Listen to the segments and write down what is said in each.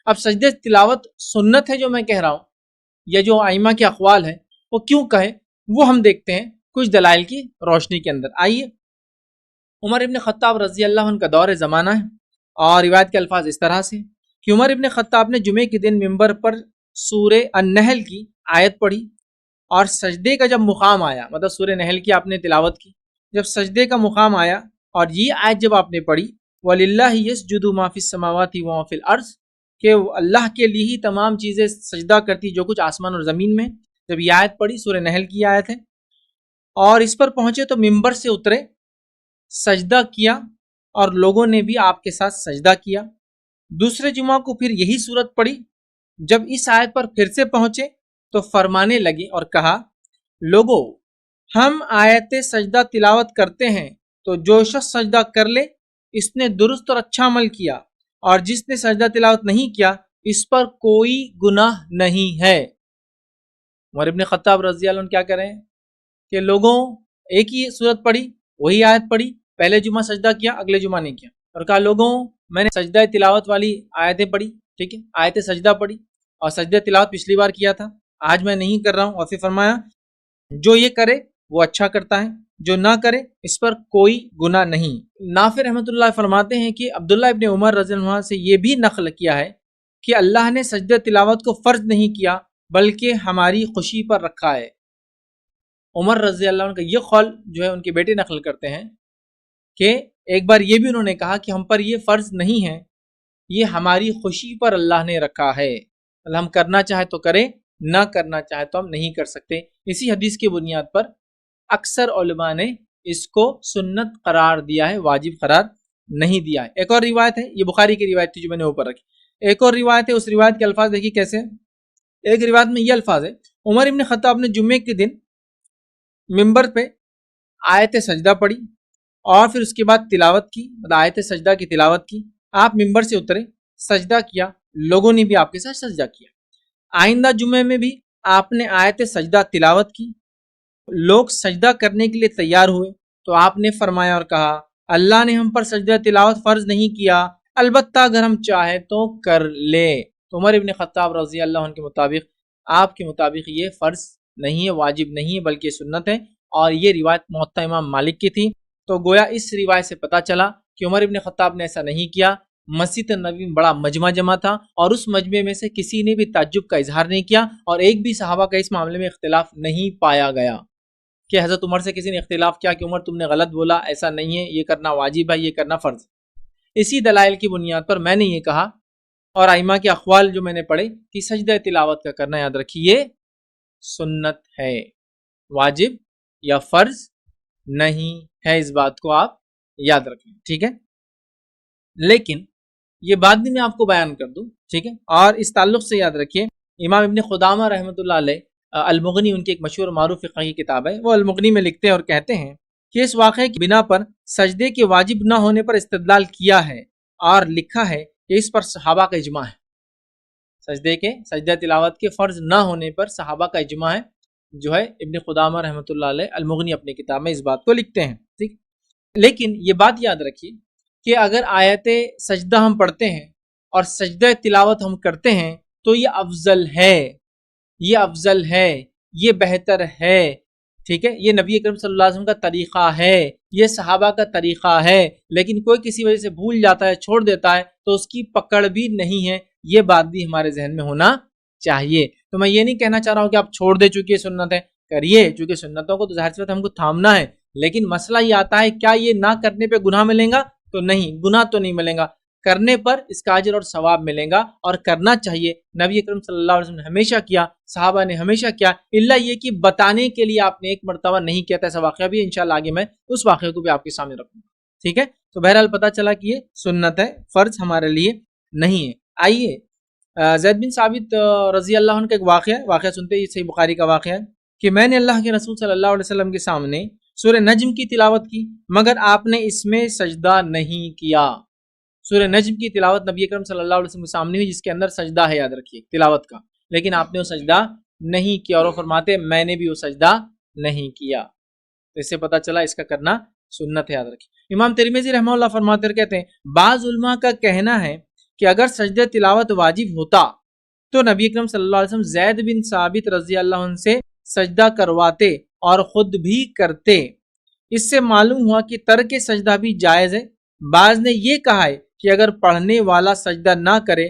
اب سجدے تلاوت سنت ہے جو میں کہہ رہا ہوں، یا جو ائمہ کے اقوال ہیں وہ کیوں کہے، وہ ہم دیکھتے ہیں کچھ دلائل کی روشنی کے اندر۔ آئیے، عمر ابن خطاب رضی اللہ عنہ کا دور زمانہ ہے، اور روایت کے الفاظ اس طرح سے کہ عمر ابن خطاب نے جمعے کے دن ممبر پر سورہ النحل کی آیت پڑھی، اور سجدے کا جب مقام آیا، مطلب سورہ نحل کی آپ نے تلاوت کی، جب سجدے کا مقام آیا اور یہ آیت جب آپ نے پڑھی وَلِلَّهِ يَسْجُدُ مَا فِي السَّمَاوَاتِ وَمَا فِي الْأَرْضِ، کہ اللہ کے لیے ہی تمام چیزیں سجدہ کرتی جو کچھ آسمان اور زمین میں، جب یہ آیت پڑھی، سورہ نحل کی آیت ہے، اور اس پر پہنچے تو ممبر سے اترے، سجدہ کیا، اور لوگوں نے بھی آپ کے ساتھ سجدہ کیا۔ دوسرے جمعہ کو پھر یہی صورت پڑھی، جب اس آیت پر پھر سے پہنچے تو فرمانے لگے اور کہا، لوگو ہم آیت سجدہ تلاوت کرتے ہیں تو جو شخص سجدہ کر لے اس نے درست اور اچھا عمل کیا، اور جس نے سجدہ تلاوت نہیں کیا اس پر کوئی گناہ نہیں ہے۔ عمر ابن خطاب رضی اللہ عنہ کیا کریں کہ لوگوں ایک ہی صورت پڑھی، وہی آیت پڑھی، پہلے جمعہ سجدہ کیا، اگلے جمعہ نہیں کیا، اور کہا لوگوں میں نے سجدہ تلاوت والی آیتیں پڑھی، ٹھیک ہے، آیت سجدہ پڑھی، اور سجدہ تلاوت پچھلی بار کیا تھا، آج میں نہیں کر رہا ہوں، اور پھر فرمایا جو یہ کرے وہ اچھا کرتا ہے، جو نہ کرے اس پر کوئی گناہ نہیں۔ نافع رحمۃ اللہ فرماتے ہیں کہ عبداللہ ابن عمر رضی اللہ عنہ سے یہ بھی نقل کیا ہے کہ اللہ نے سجدہ تلاوت کو فرض نہیں کیا بلکہ ہماری خوشی پر رکھا ہے۔ عمر رضی اللہ عنہ کا یہ قول جو ہے ان کے بیٹے نقل کرتے ہیں کہ ایک بار یہ بھی انہوں نے کہا کہ ہم پر یہ فرض نہیں ہے، یہ ہماری خوشی پر اللہ نے رکھا ہے، اللہ ہم کرنا چاہے تو کریں، نہ کرنا چاہے تو ہم نہیں کر سکتے۔ اسی حدیث کی بنیاد پر اکثر علماء نے اس کو سنت قرار دیا ہے، واجب قرار نہیں دیا ہے۔ ایک اور روایت ہے، یہ بخاری کی روایت تھی جو میں نے اوپر رکھی، ایک اور روایت ہے، اس روایت کے الفاظ دیکھیے کیسے۔ ایک روایت میں یہ الفاظ ہے، عمر ابن خطاب نے جمعے کے دن ممبر پہ آیت سجدہ پڑھی اور پھر اس کے بعد تلاوت کی، مطلب آیت سجدہ کی تلاوت کی، آپ ممبر سے اترے، سجدہ کیا، لوگوں نے بھی آپ کے ساتھ سجدہ کیا۔ آئندہ جمعے میں بھی آپ نے آیت سجدہ تلاوت کی، لوگ سجدہ کرنے کے لیے تیار ہوئے تو آپ نے فرمایا اور کہا، اللہ نے ہم پر سجدہ تلاوت فرض نہیں کیا، البتہ اگر ہم چاہیں تو کر لے۔ تو عمر ابن خطاب رضی اللہ عنہ کے مطابق، آپ کے مطابق یہ فرض نہیں ہے، واجب نہیں ہے، بلکہ سنت ہے، اور یہ روایت موطا امام مالک کی تھی۔ تو گویا اس روایت سے پتہ چلا کہ عمر ابن خطاب نے ایسا نہیں کیا۔ مسجد نبوی میں بڑا مجمع جمع تھا، اور اس مجمع میں سے کسی نے بھی تعجب کا اظہار نہیں کیا، اور ایک بھی صحابہ کا اس معاملے میں اختلاف نہیں پایا گیا کہ حضرت عمر سے کسی نے اختلاف کیا کہ عمر تم نے غلط بولا، ایسا نہیں ہے، یہ کرنا واجب ہے، یہ کرنا فرض۔ اسی دلائل کی بنیاد پر میں نے یہ کہا، اور ائمہ کے اقوال جو میں نے پڑھے، کہ سجدہ تلاوت کا کرنا یاد رکھیے سنت ہے، واجب یا فرض نہیں ہے، اس بات کو آپ یاد رکھیں، ٹھیک ہے۔ لیکن یہ بات بھی میں آپ کو بیان کر دوں، ٹھیک ہے، اور اس تعلق سے یاد رکھیے، امام ابن قدامہ رحمۃ اللہ علیہ المغنی، ان کی ایک مشہور معروف فقہی کتاب ہے، وہ المغنی میں لکھتے ہیں اور کہتے ہیں کہ اس واقعے کی بنا پر سجدے کے واجب نہ ہونے پر استدلال کیا ہے، اور لکھا ہے کہ اس پر صحابہ کا اجماع ہے، سجدہ تلاوت کے فرض نہ ہونے پر صحابہ کا اجماع ہے، جو ہے ابن قدامہ رحمۃ اللہ علیہ المغنی اپنی کتاب میں اس بات کو لکھتے ہیں، ٹھیک۔ لیکن یہ بات یاد رکھیے کہ اگر آیت سجدہ ہم پڑھتے ہیں اور سجدہ تلاوت ہم کرتے ہیں تو یہ افضل ہے، یہ افضل ہے، یہ بہتر ہے، ٹھیک ہے، یہ نبی اکرم صلی اللہ علیہ وسلم کا طریقہ ہے، یہ صحابہ کا طریقہ ہے، لیکن کوئی کسی وجہ سے بھول جاتا ہے، چھوڑ دیتا ہے، تو اس کی پکڑ بھی نہیں ہے، یہ بات بھی ہمارے ذہن میں ہونا چاہیے۔ تو میں یہ نہیں کہنا چاہ رہا ہوں کہ آپ چھوڑ دے چونکہ سنت ہے، کریے، چونکہ سنتوں کو تو ظاہر سی بات ہم کو تھامنا ہے، لیکن مسئلہ یہ آتا ہے کیا یہ نہ کرنے پہ گناہ ملیں گا؟ تو نہیں، گناہ تو نہیں ملیں گا، کرنے پر اس کا اجر اور ثواب ملیں گا، اور کرنا چاہیے۔ نبی اکرم صلی اللہ علیہ وسلم نے ہمیشہ کیا، صحابہ نے ہمیشہ کیا، الا یہ کہ بتانے کے لیے آپ نے ایک مرتبہ نہیں کیا تھا، ایسا واقعہ بھی انشاءاللہ آگے میں اس واقعے کو بھی آپ کے سامنے رکھوں گا، ٹھیک ہے۔ تو بہرحال پتہ چلا کہ یہ سنت ہے، فرض ہمارے لیے نہیں ہے۔ آئیے زید بن ثابت رضی اللہ عنہ کا ایک واقعہ سنتے ہی، صحیح بخاری کا واقعہ ہے کہ میں نے اللہ کے رسول صلی اللہ علیہ وسلم کے سامنے سورہ نجم کی تلاوت کی، مگر آپ نے اس میں سجدہ نہیں کیا۔ سورہ نجم کی تلاوت نبی اکرم صلی اللہ علیہ وسلم کے سامنے ہوئی، جس کے اندر سجدہ ہے، یاد رکھیے، تلاوت کا، لیکن آپ نے وہ سجدہ نہیں کیا، اور وہ فرماتے میں نے بھی وہ سجدہ نہیں کیا۔ تو اس سے پتہ چلا اس کا کرنا سنت ہے، یاد رکھیے۔ امام ترمذی رحمہ اللہ فرماتے کہتے ہیں بعض علماء کا کہنا ہے کہ اگر سجدہ تلاوت واجب ہوتا تو نبی اکرم صلی اللہ علیہ وسلم زید بن ثابت رضی اللہ عنہ سے سجدہ کرواتے اور خود بھی کرتے۔ اس سے معلوم ہوا کہ ترک سجدہ بھی جائز ہے۔ بعض نے یہ کہا ہے کہ اگر پڑھنے والا سجدہ نہ کرے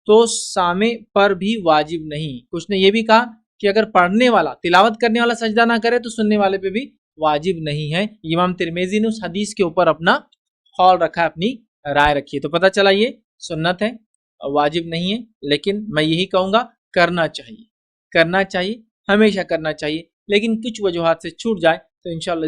تو سامع پر بھی واجب نہیں۔ کچھ نے یہ بھی کہا کہ اگر پڑھنے والا تلاوت کرنے والا سجدہ نہ کرے تو سننے والے پہ بھی واجب نہیں ہے۔ امام ترمذی نے اس حدیث کے اوپر اپنا قول رکھا، اپنی رائے رکھی ہے۔ تو پتہ چلا یہ سنت ہے، واجب نہیں ہے، لیکن میں یہی کہوں گا کرنا چاہیے، کرنا چاہیے، ہمیشہ کرنا چاہیے، لیکن کچھ وجوہات سے چھوٹ جائے تو انشاءاللہ